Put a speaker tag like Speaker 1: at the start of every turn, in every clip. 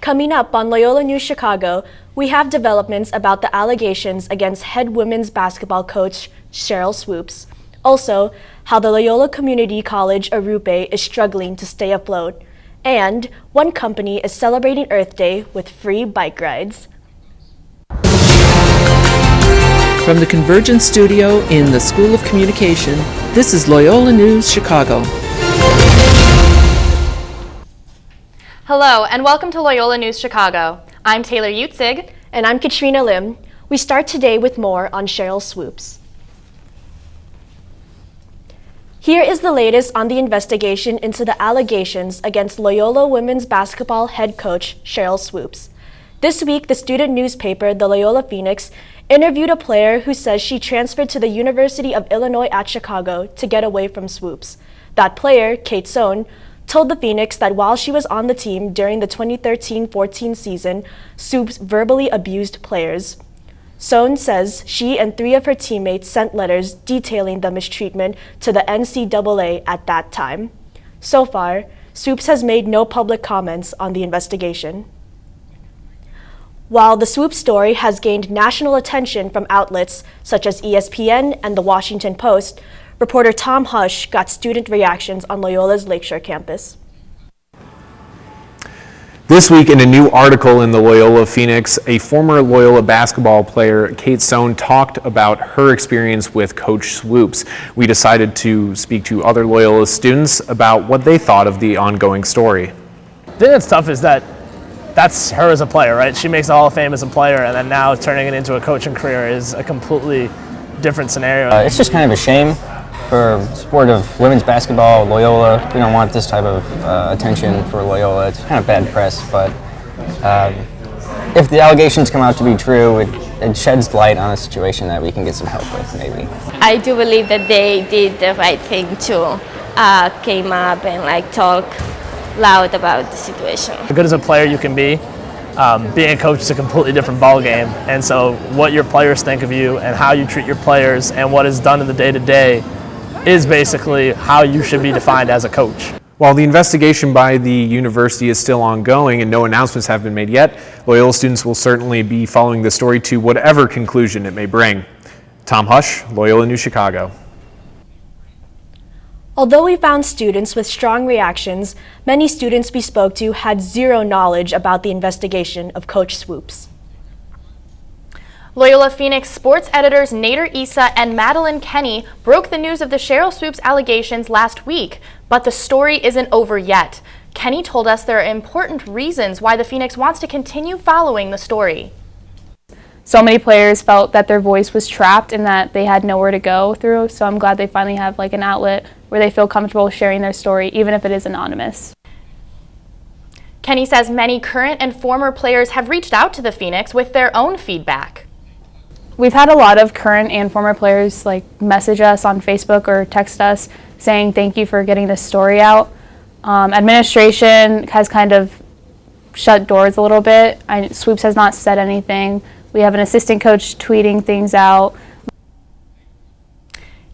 Speaker 1: Coming up on Loyola News Chicago, we have developments about the allegations against head women's basketball coach Sheryl Swoopes. Also, how the Loyola Community College Arupe is struggling to stay afloat. And one company is celebrating Earth Day with free bike rides.
Speaker 2: From the Convergence Studio in the School of Communication, this is Loyola News Chicago.
Speaker 3: Hello, and welcome to Loyola News Chicago. I'm Taylor Utzig.
Speaker 1: And I'm Katrina Lim. We start today with more on Sheryl Swoopes. Here is the latest on the investigation into the allegations against Loyola women's basketball head coach Sheryl Swoopes. This week, the student newspaper, the Loyola Phoenix, interviewed a player who says she transferred to the University of Illinois at Chicago to get away from Swoopes. That player, Kate Sohn, told the Phoenix that while she was on the team during the 2013-14 season, Swoopes verbally abused players. Sohn says she and 3 of her teammates sent letters detailing the mistreatment to the NCAA at that time. So far, Swoopes has made no public comments on the investigation. While the Swoopes story has gained national attention from outlets such as ESPN and the Washington Post, reporter Tom Hush got student reactions on Loyola's Lakeshore campus.
Speaker 4: This week, in a new article in the Loyola Phoenix, a former Loyola basketball player, Kate Sohn, talked about her experience with Coach Swoopes. We decided to speak to other Loyola students about what they thought of the ongoing story.
Speaker 5: The thing that's tough is that's her as a player, right? She makes the Hall of Fame as a player, and then now turning it into a coaching career is a completely different scenario.
Speaker 6: It's just kind of a shame for sport of women's basketball, Loyola. We don't want this type of attention for Loyola. It's kind of bad press, but if the allegations come out to be true, it sheds light on a situation that we can get some help with, maybe.
Speaker 7: I do believe that they did the right thing to came up and talk loud about the situation.
Speaker 5: As good as a player you can be, being a coach is a completely different ballgame, and so what your players think of you and how you treat your players and what is done in the day-to-day is basically how you should be defined as a coach.
Speaker 4: While the investigation by the university is still ongoing and no announcements have been made yet, Loyola students will certainly be following the story to whatever conclusion it may bring. Tom Hush, Loyola News Chicago.
Speaker 1: Although we found students with strong reactions, many students we spoke to had zero knowledge about the investigation of Coach Swoopes.
Speaker 3: Loyola Phoenix sports editors Nader Issa and Madeline Kenney broke the news of the Sheryl Swoopes allegations last week, but the story isn't over yet. Kenney told us there are important reasons why the Phoenix wants to continue following the story.
Speaker 8: So many players felt that their voice was trapped and that they had nowhere to go through, so I'm glad they finally have an outlet where they feel comfortable sharing their story, even if it is anonymous.
Speaker 3: Kenney says many current and former players have reached out to the Phoenix with their own feedback.
Speaker 8: We've had a lot of current and former players message us on Facebook or text us saying thank you for getting this story out. Administration has kind of shut doors a little bit. Swoopes has not said anything. We have an assistant coach tweeting things out.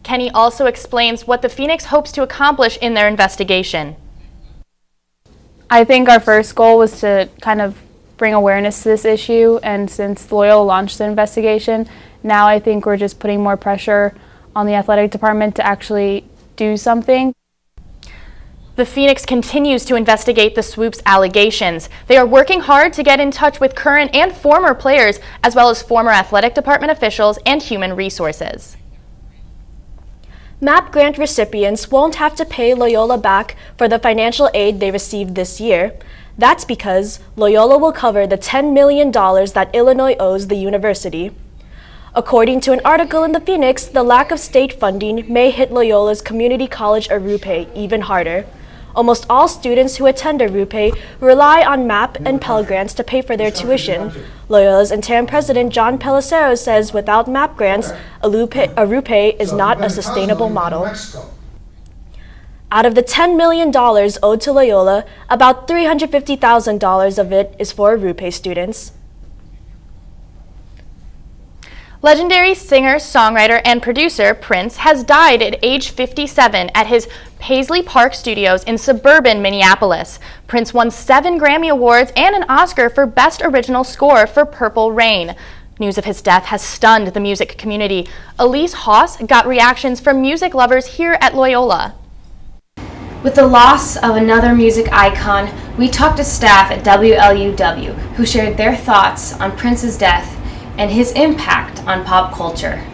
Speaker 3: Kenney also explains what the Phoenix hopes to accomplish in their investigation.
Speaker 8: I think our first goal was to kind of bring awareness to this issue, and since Loyola launched the investigation, now I think we're just putting more pressure on the athletic department to actually do something.
Speaker 3: The Phoenix continues to investigate the Swoopes allegations. They are working hard to get in touch with current and former players, as well as former athletic department officials and human resources.
Speaker 1: MAP grant recipients won't have to pay Loyola back for the financial aid they received this year. That's because Loyola will cover the $10 million that Illinois owes the university. According to an article in the Phoenix, the lack of state funding may hit Loyola's community college Arupe even harder. Almost all students who attend Arupe rely on MAP and Pell Grants to pay for their tuition. Loyola's interim president John Pellicero says without MAP grants, Arupe is not a sustainable model. Out of the $10 million owed to Loyola, about $350,000 of it is for Arupe students.
Speaker 3: Legendary singer, songwriter, and producer Prince has died at age 57 at his Paisley Park Studios in suburban Minneapolis. Prince won 7 Grammy Awards and an Oscar for Best Original Score for Purple Rain. News of his death has stunned the music community. Elise Haas got reactions from music lovers here at Loyola.
Speaker 9: With the loss of another music icon, we talked to staff at WLUW who shared their thoughts on Prince's death and his impact on pop culture.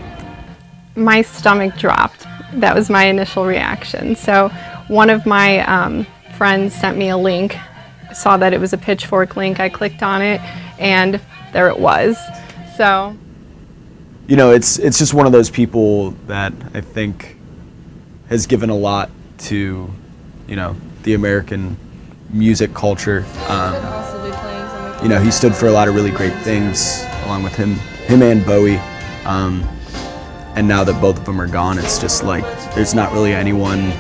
Speaker 10: My stomach dropped. That was my initial reaction. So one of my friends sent me a link. I saw that it was a Pitchfork link. I clicked on it and there it was. So,
Speaker 11: you know, it's just one of those people that I think has given a lot to, you know, the American music culture. You know, he stood for a lot of really great things along with him and Bowie. And now that both of them are gone, it's just like there's not really anyone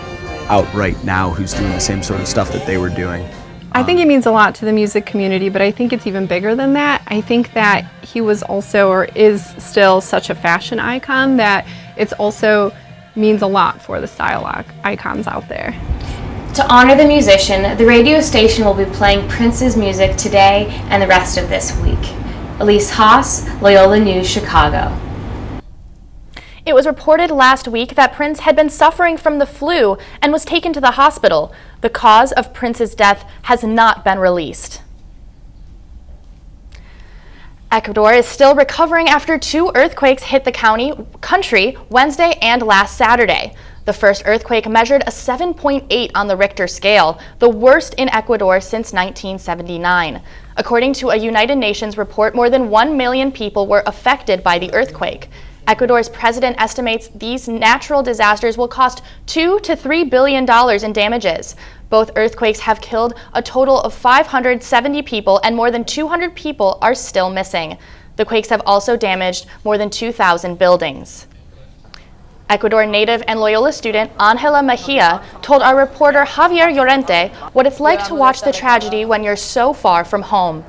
Speaker 11: out right now who's doing the same sort of stuff that they were doing.
Speaker 10: I think it means a lot to the music community, but I think it's even bigger than that. I think that he was also, or is still, such a fashion icon that it's also means a lot for the style icons out there.
Speaker 9: To honor the musician, the radio station will be playing Prince's music today and the rest of this week. Elise Haas, Loyola News, Chicago.
Speaker 3: It was reported last week that Prince had been suffering from the flu and was taken to the hospital. The cause of Prince's death has not been released. Ecuador is still recovering after 2 earthquakes hit the country Wednesday and last Saturday. The first earthquake measured a 7.8 on the Richter scale, the worst in Ecuador since 1979. According to a United Nations report, more than 1 million people were affected by the earthquake. Ecuador's president estimates these natural disasters will cost $2 to $3 billion in damages. Both earthquakes have killed a total of 570 people, and more than 200 people are still missing. The quakes have also damaged more than 2,000 buildings. Ecuador native and Loyola student Angela Mejia told our reporter Javier Llorente what it's like to watch the tragedy when you're so far from home.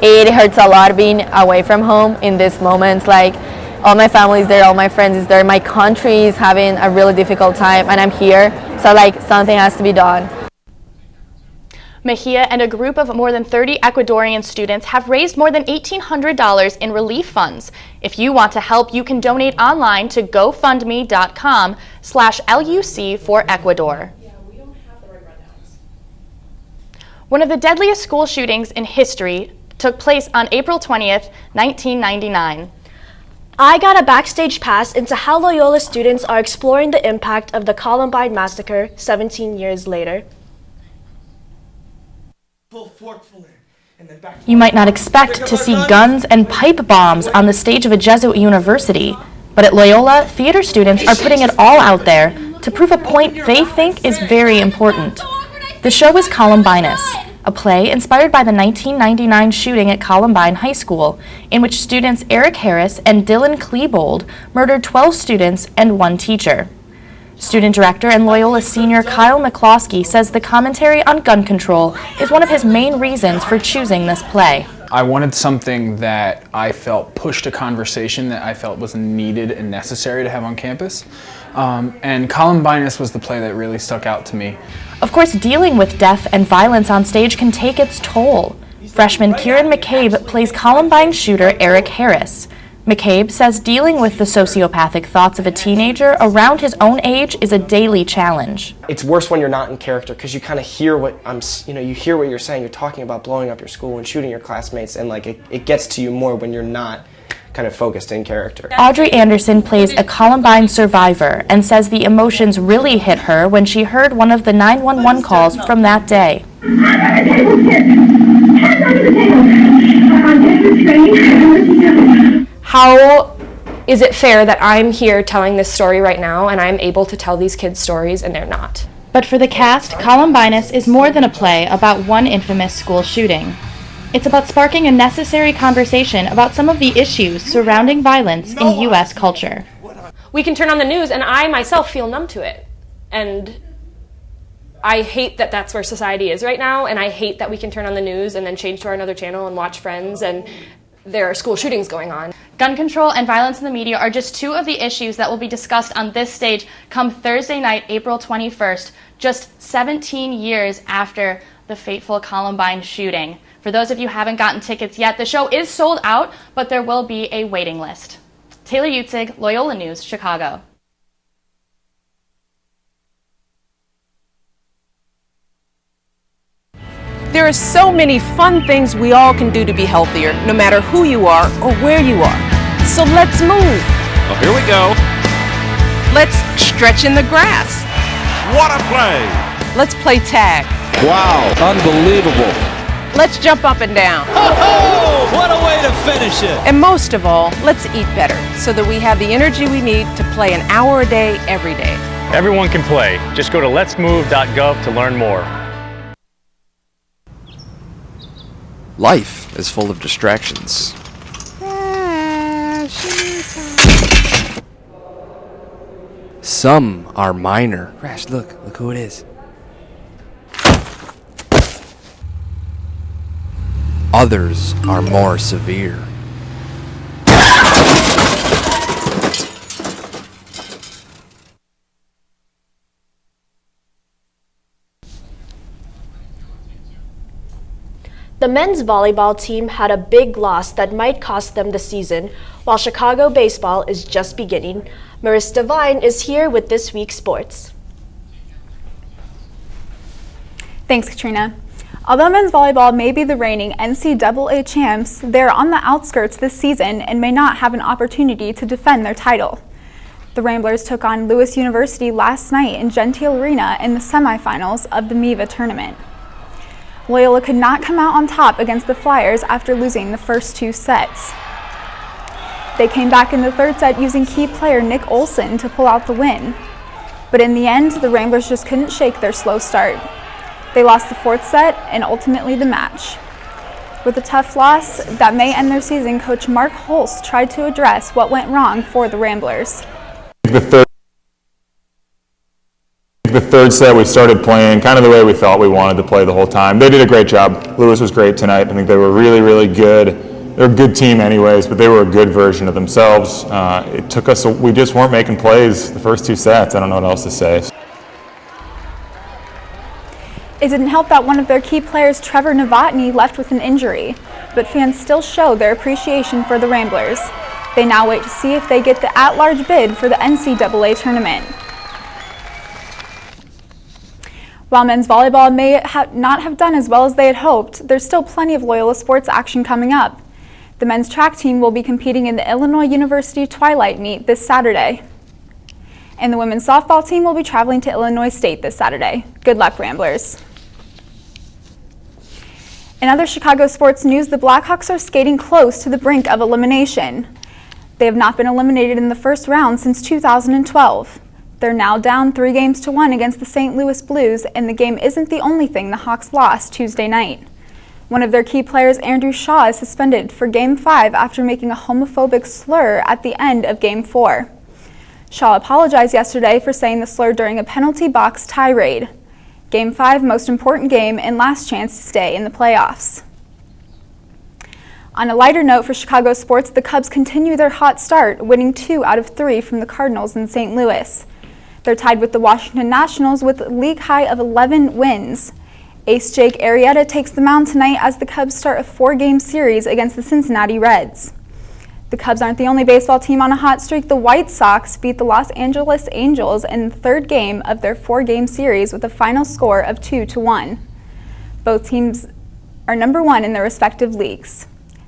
Speaker 12: It hurts a lot being away from home in these moments. Like, all my family is there, all my friends is there, my country is having a really difficult time, and I'm here, so like something has to be done.
Speaker 3: Mejia and a group of more than 30 Ecuadorian students have raised more than $1,800 in relief funds. If you want to help, you can donate online to gofundme.com/LUC for Ecuador. One of the deadliest school shootings in history took place on April 20th, 1999.
Speaker 1: I got a backstage pass into how Loyola students are exploring the impact of the Columbine massacre 17 years later.
Speaker 3: You might not expect to see guns and pipe bombs on the stage of a Jesuit university, but at Loyola, theater students are putting it all out there to prove a point they think is very important. The show is Columbinus, a play inspired by the 1999 shooting at Columbine High School, in which students Eric Harris and Dylan Klebold murdered 12 students and 1 teacher. Student director and Loyola senior Kyle McCloskey says the commentary on gun control is one of his main reasons for choosing this play.
Speaker 13: I wanted something that I felt pushed a conversation that I felt was needed and necessary to have on campus. And Columbinus was the play that really stuck out to me.
Speaker 3: Of course, dealing with death and violence on stage can take its toll. Freshman Kieran McCabe plays Columbine shooter Eric Harris. McCabe says dealing with the sociopathic thoughts of a teenager around his own age is a daily challenge.
Speaker 14: It's worse when you're not in character because you kind of hear what you hear what you're saying. You're talking about blowing up your school and shooting your classmates, and like it gets to you more when you're not kind of focused in character.
Speaker 3: Audrey Anderson plays a Columbine survivor and says the emotions really hit her when she heard one of the 911 calls from that day.
Speaker 15: How is it fair that I'm here telling this story right now and I'm able to tell these kids stories and they're not?
Speaker 3: But for the cast, Columbinus is more than a play about one infamous school shooting. It's about sparking a necessary conversation about some of the issues surrounding violence in U.S. culture.
Speaker 15: We can turn on the news and I myself feel numb to it. And I hate that that's where society is right now, and I hate that we can turn on the news and then change to another channel and watch Friends and there are school shootings going on.
Speaker 3: Gun control and violence in the media are just two of the issues that will be discussed on this stage come Thursday night, April 21st, just 17 years after the fateful Columbine shooting. For those of you who haven't gotten tickets yet, the show is sold out, but there will be a waiting list. Taylor Utzig, Loyola News, Chicago.
Speaker 16: There are so many fun things we all can do to be healthier, no matter who you are or where you are. So let's move.
Speaker 17: Oh, here we go.
Speaker 16: Let's stretch in the grass.
Speaker 17: What a play.
Speaker 16: Let's play tag.
Speaker 17: Wow, unbelievable.
Speaker 16: Let's jump up and down.
Speaker 17: Oh, what a way to finish it.
Speaker 16: And most of all, let's eat better so that we have the energy we need to play an hour a day, every day.
Speaker 18: Everyone can play. Just go to letsmove.gov to learn more.
Speaker 19: Life is full of distractions. Some are minor. Crash, look who it is. Others are more severe.
Speaker 1: The men's volleyball team had a big loss that might cost them the season, while Chicago baseball is just beginning. Marissa Devine is here with this week's sports.
Speaker 20: Thanks, Katrina. Although men's volleyball may be the reigning NCAA champs, they're on the outskirts this season and may not have an opportunity to defend their title. The Ramblers took on Loyola University last night in Gentile Arena in the semifinals of the Mejia tournament. Loyola could not come out on top against the Flyers after losing the first two sets. They came back in the third set using key player Nick Olson to pull out the win. But in the end, the Ramblers just couldn't shake their slow start. They lost the fourth set and ultimately the match. With a tough loss that may end their season, Coach Mark Hulse tried to address what went wrong for the Ramblers.
Speaker 21: The third set, we started playing kind of the way we thought we wanted to play the whole time. They did a great job. Lewis was great tonight. I think they were really, really good. They're a good team anyways, but they were a good version of themselves. It took us, we just weren't making plays the first two sets. I don't know what else to say.
Speaker 20: It didn't help that one of their key players, Trevor Novotny, left with an injury, but fans still show their appreciation for the Ramblers. They now wait to see if they get the at-large bid for the NCAA tournament. While men's volleyball may not have done as well as they had hoped, there's still plenty of Loyola sports action coming up. The men's track team will be competing in the Illinois University Twilight Meet this Saturday. And the women's softball team will be traveling to Illinois State this Saturday. Good luck, Ramblers. In other Chicago sports news, the Blackhawks are skating close to the brink of elimination. They have not been eliminated in the first round since 2012. They're now down 3-1 against the St. Louis Blues, and the game isn't the only thing the Hawks lost Tuesday night. One of their key players, Andrew Shaw, is suspended for Game 5 after making a homophobic slur at the end of Game 4. Shaw apologized yesterday for saying the slur during a penalty box tirade. Game 5, most important game and last chance to stay in the playoffs. On a lighter note for Chicago sports, the Cubs continue their hot start, winning 2 out of 3 from the Cardinals in St. Louis. They're tied with the Washington Nationals with a league high of 11 wins. Ace Jake Arrieta takes the mound tonight as the Cubs start a 4-game series against the Cincinnati Reds. The Cubs aren't the only baseball team on a hot streak. The White Sox beat the Los Angeles Angels in the third game of their 4-game series with a final score of 2-1. Both teams are number 1 in their respective leagues.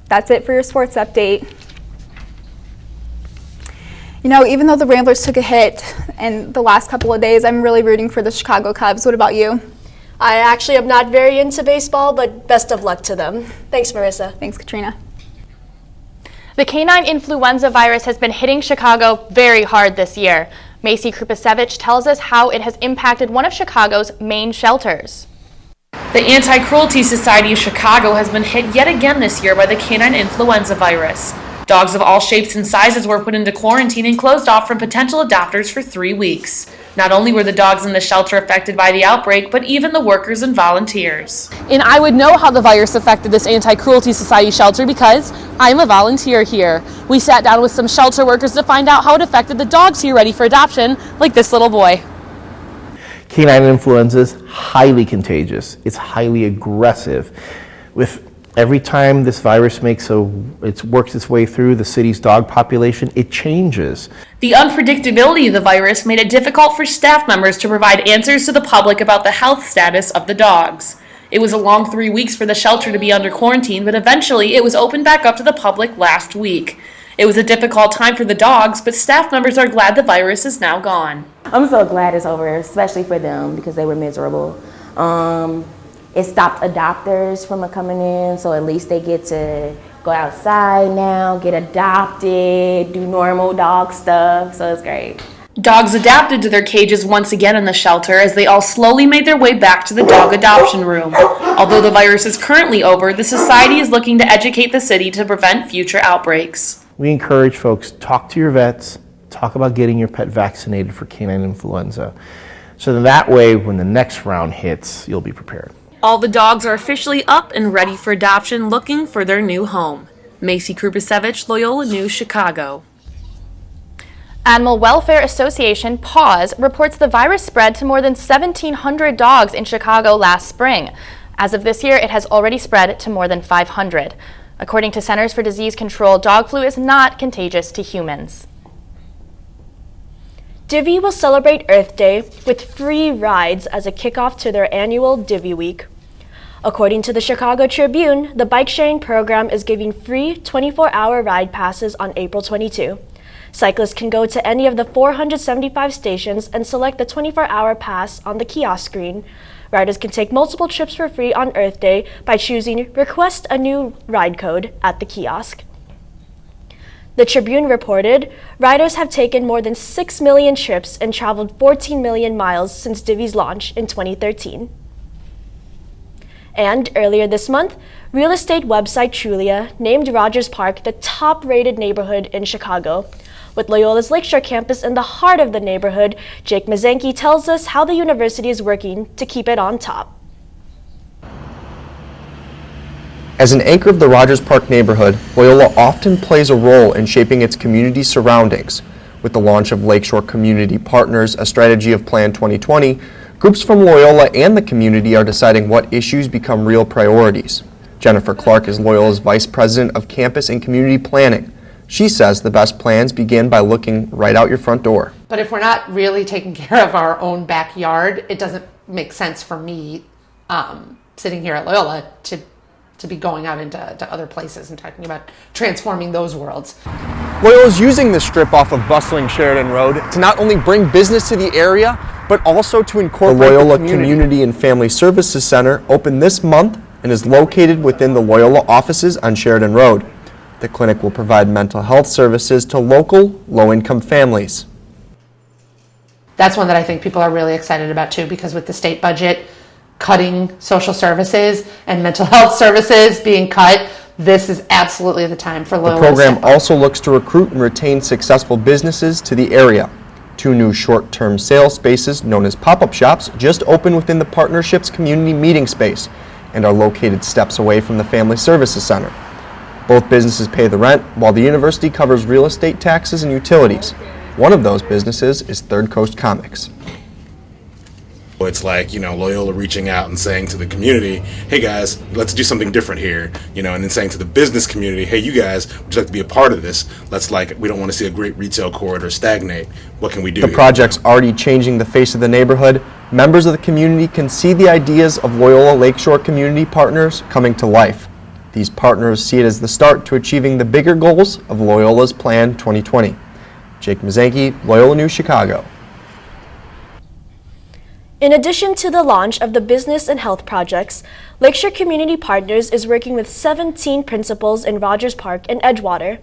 Speaker 20: That's it for your sports update. You know, even though the Ramblers took a hit in the last couple of days, I'm really rooting for the Chicago Cubs. What about you?
Speaker 1: I actually am not very into baseball, but best of luck to them. Thanks, Marissa.
Speaker 20: Thanks, Katrina.
Speaker 3: The canine influenza virus has been hitting Chicago very hard this year. Macy Krupasevich tells us how it has impacted one of Chicago's main shelters.
Speaker 22: The Anti-Cruelty Society of Chicago has been hit yet again this year by the canine influenza virus. Dogs of all shapes and sizes were put into quarantine and closed off from potential adopters for 3 weeks. Not only were the dogs in the shelter affected by the outbreak, but even the workers and volunteers.
Speaker 2: And I would know how the virus affected this Anti-Cruelty Society shelter because I'm a volunteer here. We sat down with some shelter workers to find out how it affected the dogs here ready for adoption, like this little boy.
Speaker 6: Canine influenza is highly contagious. It's highly aggressive. With every time this virus works its way through the city's dog population, it changes.
Speaker 22: The unpredictability of the virus made it difficult for staff members to provide answers to the public about the health status of the dogs. It was a long 3 weeks for the shelter to be under quarantine, but eventually it was opened back up to the public last week. It was a difficult time for the dogs, but staff members are glad the virus is now gone.
Speaker 23: I'm so glad it's over, especially for them because they were miserable. It stopped adopters from coming in, so at least they get to go outside now, get adopted, do normal dog stuff, so it's great.
Speaker 22: Dogs adapted to their cages once again in the shelter as they all slowly made their way back to the dog adoption room. Although the virus is currently over, the society is looking to educate the city to prevent future outbreaks.
Speaker 6: We encourage folks, talk to your vets, talk about getting your pet vaccinated for canine influenza. So that way, when the next round hits, you'll be prepared.
Speaker 22: All the dogs are officially up and ready for adoption, looking for their new home. Macy Krupasevich, Loyola News, Chicago.
Speaker 3: Animal Welfare Association, PAWS, reports the virus spread to more than 1,700 dogs in Chicago last spring. As of this year, it has already spread to more than 500. According to Centers for Disease Control, dog flu is not contagious to humans.
Speaker 1: Divvy will celebrate Earth Day with free rides as a kickoff to their annual Divvy Week. According to the Chicago Tribune, the bike sharing program is giving free 24-hour ride passes on April 22. Cyclists can go to any of the 475 stations and select the 24-hour pass on the kiosk screen. Riders can take multiple trips for free on Earth Day by choosing Request a New Ride Code at the kiosk. The Tribune reported, riders have taken more than 6 million trips and traveled 14 million miles since Divvy's launch in 2013. And earlier this month, real estate website Trulia named Rogers Park the top-rated neighborhood in Chicago. With Loyola's Lakeshore campus in the heart of the neighborhood, Jake Mazanke tells us how the university is working to keep it on top.
Speaker 24: As an anchor of the Rogers Park neighborhood, Loyola often plays a role in shaping its community surroundings. With the launch of Lakeshore Community Partners, a strategy of Plan 2020, groups from Loyola and the community are deciding what issues become real priorities. Jennifer Clark is Loyola's Vice President of Campus and Community Planning. She says the best plans begin by looking right out your front door.
Speaker 25: But if we're not really taking care of our own backyard, it doesn't make sense for me sitting here at Loyola to be going out into other places and talking about transforming those worlds.
Speaker 24: Loyola is using this strip off of bustling Sheridan Road to not only bring business to the area, but also to incorporate the Loyola Community and Family Services Center opened this month and is located within the Loyola offices on Sheridan Road. The clinic will provide mental health services to local, low-income families.
Speaker 25: That's one that I think people are really excited about too, because with the state budget cutting social services and mental health services being cut, this is absolutely the time for Loyola.
Speaker 24: The program also looks to recruit and retain successful businesses to the area. 2 new short-term sales spaces known as pop-up shops just opened within the partnership's community meeting space and are located steps away from the Family Services Center. Both businesses pay the rent, while the university covers real estate taxes and utilities. One of those businesses is Third Coast Comics.
Speaker 26: It's like, Loyola reaching out and saying to the community, hey guys, let's do something different here, and then saying to the business community, hey, you guys, would you like to be a part of this? We don't want to see a great retail corridor stagnate. What can we do?
Speaker 24: The project's already changing the face of the neighborhood. Members of the community can see the ideas of Loyola Lakeshore Community Partners coming to life. These partners see it as the start to achieving the bigger goals of Loyola's Plan 2020. Jake Mazanke, Loyola News, Chicago.
Speaker 1: In addition to the launch of the business and health projects, Lakeshore Community Partners is working with 17 principals in Rogers Park and Edgewater.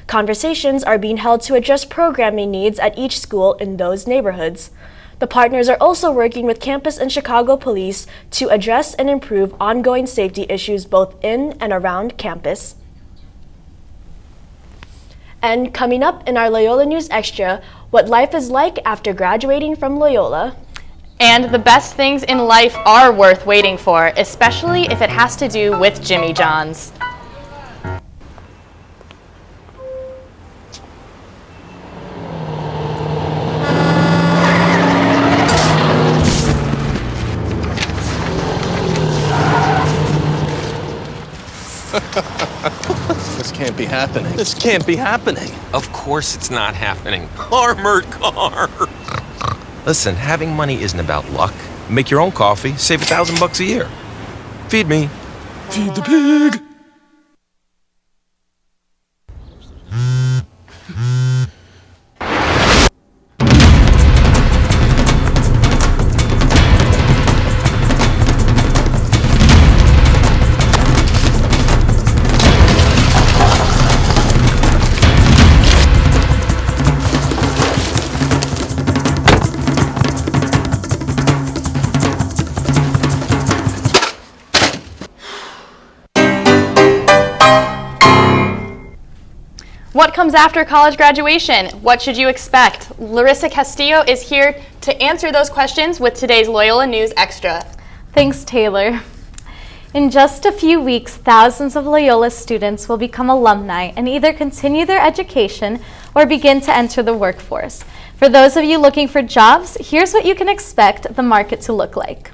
Speaker 1: Conversations are being held to address programming needs at each school in those neighborhoods. The partners are also working with campus and Chicago police to address and improve ongoing safety issues both in and around campus. And coming up in our Loyola News Extra, what life is like after graduating from Loyola.
Speaker 3: And the best things in life are worth waiting for, especially if it has to do with Jimmy John's.
Speaker 4: This can't be happening. This can't be happening.
Speaker 5: Of course it's not happening. Armored car. Listen, having money isn't about luck. Make your own coffee, save $1,000 a year. Feed me.
Speaker 4: Feed the pig.
Speaker 3: What comes after college graduation? What should you expect? Larissa Castillo is here to answer those questions with today's Loyola News Extra.
Speaker 7: Thanks, Taylor. In just a few weeks, thousands of Loyola students will become alumni and either continue their education or begin to enter the workforce. For those of you looking for jobs, here's what you can expect the market to look like.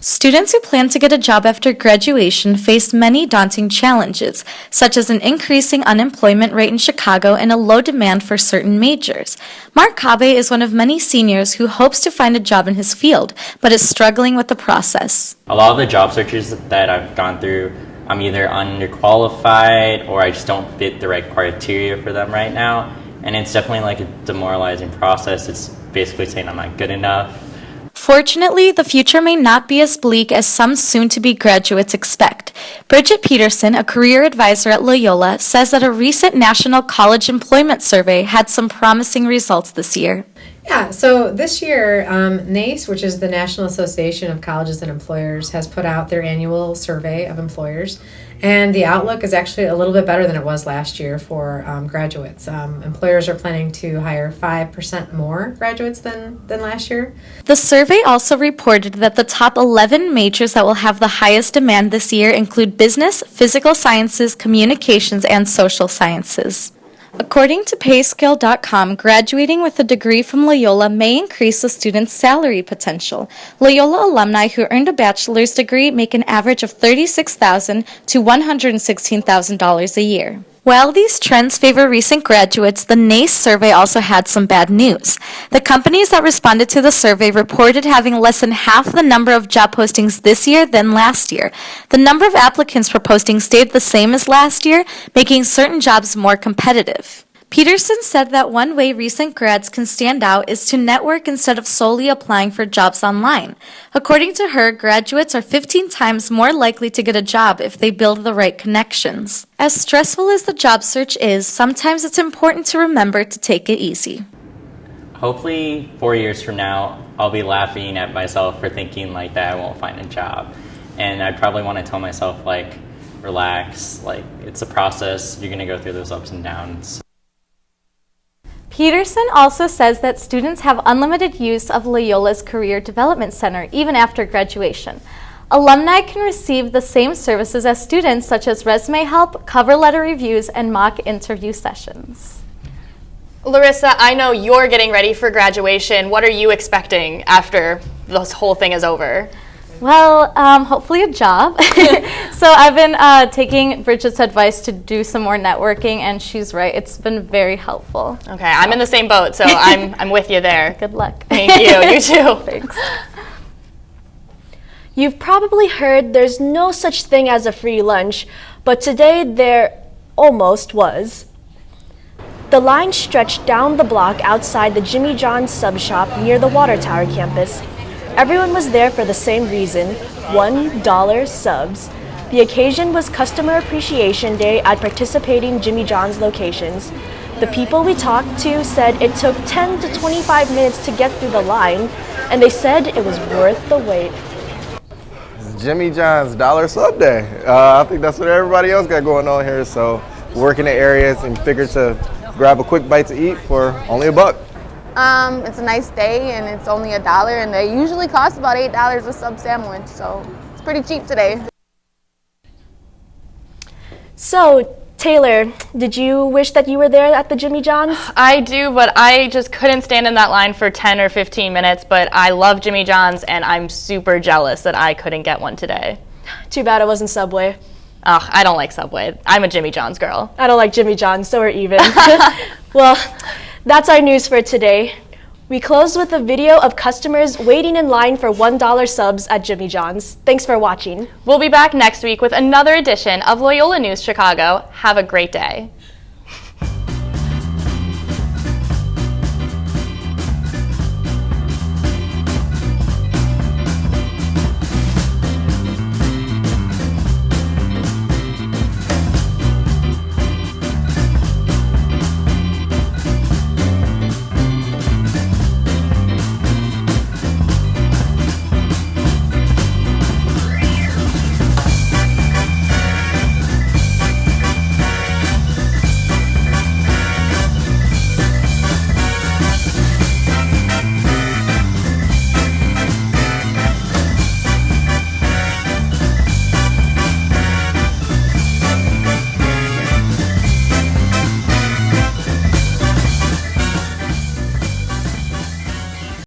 Speaker 8: Students who plan to get a job after graduation face many daunting challenges, such as an increasing unemployment rate in Chicago and a low demand for certain majors. McCabe is one of many seniors who hopes to find a job in his field, but is struggling with the process.
Speaker 10: A lot of the job searches that I've gone through, I'm either underqualified or I just don't fit the right criteria for them right now. And it's definitely like a demoralizing process. It's basically saying I'm not good enough.
Speaker 8: Fortunately, the future may not be as bleak as some soon-to-be graduates expect. Bridget Peterson, a career advisor at Loyola, says that a recent National College Employment Survey had some promising results this year.
Speaker 11: Yeah, so this year, NACE, which is the National Association of Colleges and Employers, has put out their annual survey of employers. And the outlook is actually a little bit better than it was last year for graduates. Employers are planning to hire 5% more graduates than last year.
Speaker 8: The survey also reported that the top 11 majors that will have the highest demand this year include business, physical sciences, communications, and social sciences. According to Payscale.com, graduating with a degree from Loyola may increase a student's salary potential. Loyola alumni who earned a bachelor's degree make an average of $36,000 to $116,000 a year. While these trends favor recent graduates, the NACE survey also had some bad news. The companies that responded to the survey reported having less than half the number of job postings this year than last year. The number of applicants for postings stayed the same as last year, making certain jobs more competitive. Peterson said that one way recent grads can stand out is to network instead of solely applying for jobs online. According to her, graduates are 15 times more likely to get a job if they build the right connections. As stressful as the job search is, sometimes it's important to remember to take it easy.
Speaker 10: Hopefully 4 years from now, I'll be laughing at myself for thinking like that I won't find a job. And I probably want to tell myself like, relax, like it's a process, you're going to go through those ups and downs.
Speaker 7: Peterson also says that students have unlimited use of Loyola's Career Development Center even after graduation. Alumni can receive the same services as students, such as resume help, cover letter reviews, and mock interview sessions.
Speaker 3: Larissa, I know you're getting ready for graduation. What are you expecting after this whole thing is over?
Speaker 7: Well, hopefully a job. So I've been taking Bridget's advice to do some more networking, and she's right. It's been very helpful.
Speaker 3: Okay, I'm in the same boat, so I'm with you there.
Speaker 7: Good luck.
Speaker 3: Thank you. You too.
Speaker 7: Thanks.
Speaker 1: You've probably heard there's no such thing as a free lunch, but today there almost was. The line stretched down the block outside the Jimmy John's sub shop near the Water Tower campus. Everyone was there for the same reason, $1 subs. The occasion was Customer Appreciation Day at participating Jimmy John's locations. The people we talked to said it took 10 to 25 minutes to get through the line, and they said it was worth the wait.
Speaker 27: Jimmy John's $1 sub day. I think that's what everybody else got going on here, so work in the areas and figure to grab a quick bite to eat for only $1.
Speaker 9: It's a nice day and it's only $1 and they usually cost about $8 a sub sandwich, so it's pretty cheap today.
Speaker 1: So, Taylor, did you wish that you were there at the Jimmy John's?
Speaker 3: I do, but I just couldn't stand in that line for 10 or 15 minutes, but I love Jimmy John's and I'm super jealous that I couldn't get one today.
Speaker 1: Too bad it wasn't Subway.
Speaker 3: Ugh, I don't like Subway. I'm a Jimmy John's girl.
Speaker 1: I don't like Jimmy John's, so we're even. Well, that's our news for today. We close with a video of customers waiting in line for $1 subs at Jimmy John's. Thanks for watching.
Speaker 3: We'll be back next week with another edition of Loyola News Chicago. Have a great day.